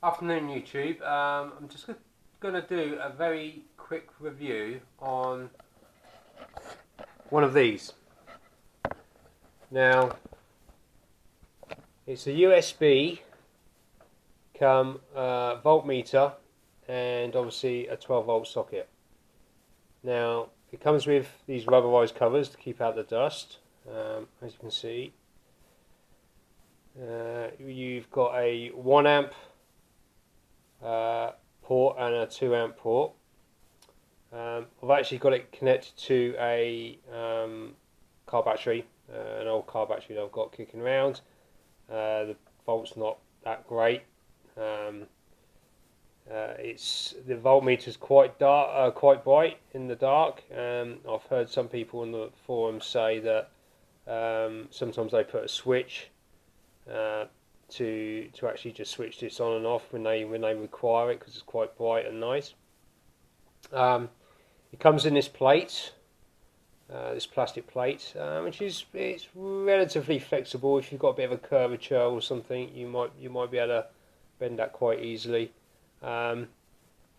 Afternoon YouTube. I'm just going to do a very quick review on one of these. Now, it's a USB come voltmeter and obviously a 12 volt socket. Now, it comes with these rubberized covers to keep out the dust, as you can see. You've got a 1 amp port and a 2 amp port. I've actually got it connected to a car battery, an old car battery that I've got kicking around. The volt's not that great. The voltmeter's quite dark, quite bright in the dark. I've heard some people in the forum say that sometimes they put a switch to actually just switch this on and off when they require it, because it's quite bright and nice. It comes in this plate, this plastic plate, which it's relatively flexible. If you've got a bit of a curvature or something, you might be able to bend that quite easily. For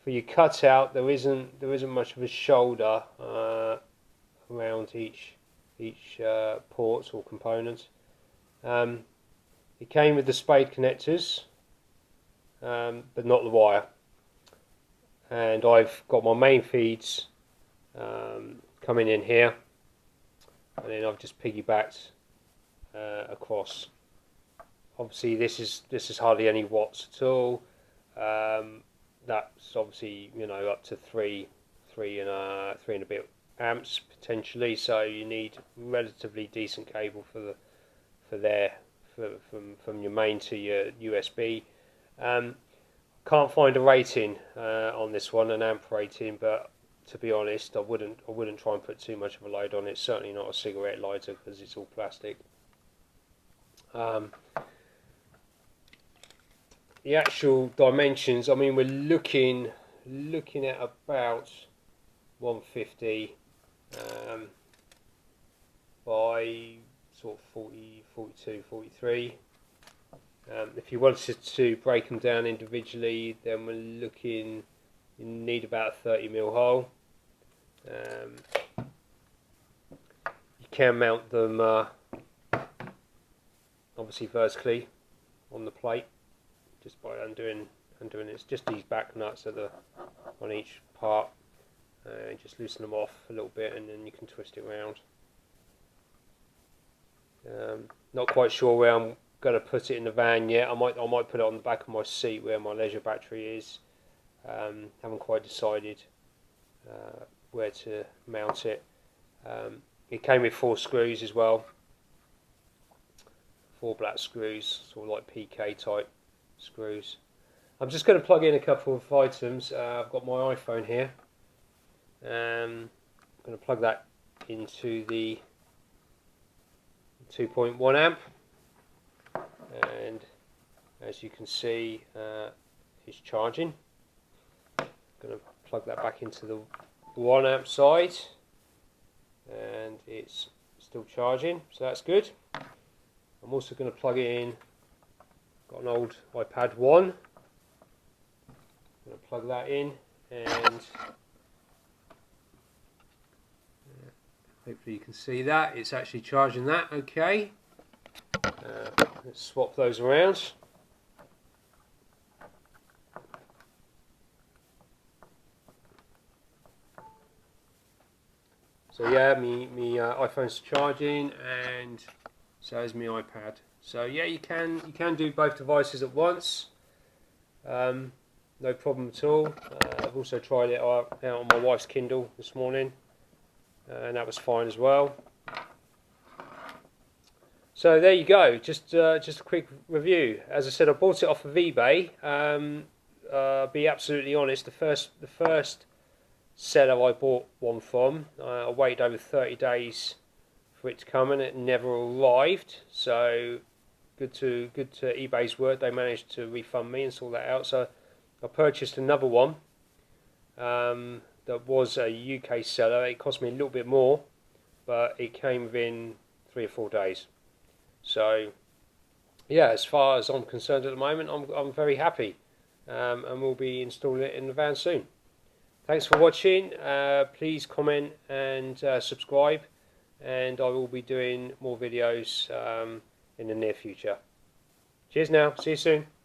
your cutout, there isn't much of a shoulder around each port or component. It came with the spade connectors, but not the wire. And I've got my main feeds coming in here, and then I've just piggybacked across. Obviously, this is hardly any watts at all. That's obviously, up to three and a bit amps potentially. So you need relatively decent cable from your main to your USB. Can't find a rating on this one, an amp rating, but to be honest, I wouldn't try and put too much of a load on it. Certainly not a cigarette lighter, because it's all plastic. The actual dimensions, I mean, we're looking at about 150 by sort of 40, 42, 43. If you wanted to break them down individually, then we're looking, you need about a 30mm hole. You can mount them obviously vertically on the plate, just by undoing it's just these back nuts on each part. Just loosen them off a little bit, and then you can twist it around. Not quite sure where I'm going to put it in the van yet. I might put it on the back of my seat where my leisure battery is. Haven't quite decided where to mount it. It came with 4 screws as well, 4 black screws, sort of like PK type screws. I'm just going to plug in a couple of items. I've got my iPhone here. I'm going to plug that into the 2.1 amp, and as you can see, it's charging. I'm going to plug that back into the 1 amp side, and it's still charging, so that's good. I'm also going to plug it in, got an old iPad 1, I'm going to plug that in, and hopefully you can see that it's actually charging that okay. Let's swap those around. So yeah, my iPhone's charging, and so is my iPad. So yeah, you can do both devices at once. No problem at all. I've also tried it out on my wife's Kindle this morning, and that was fine as well. So there you go. Just a quick review. As I said, I bought it off of eBay. Be absolutely honest. The first seller I bought one from, I waited over 30 days for it to come, and it never arrived. So good to eBay's word. They managed to refund me and sort that out. So I purchased another one. That was a UK seller. It cost me a little bit more, but it came within 3 or 4 days. So yeah, as far as I'm concerned at the moment, I'm very happy. and we'll be installing it in the van soon. Thanks for watching. Please comment and subscribe, and I will be doing more videos in the near future. Cheers now, see you soon.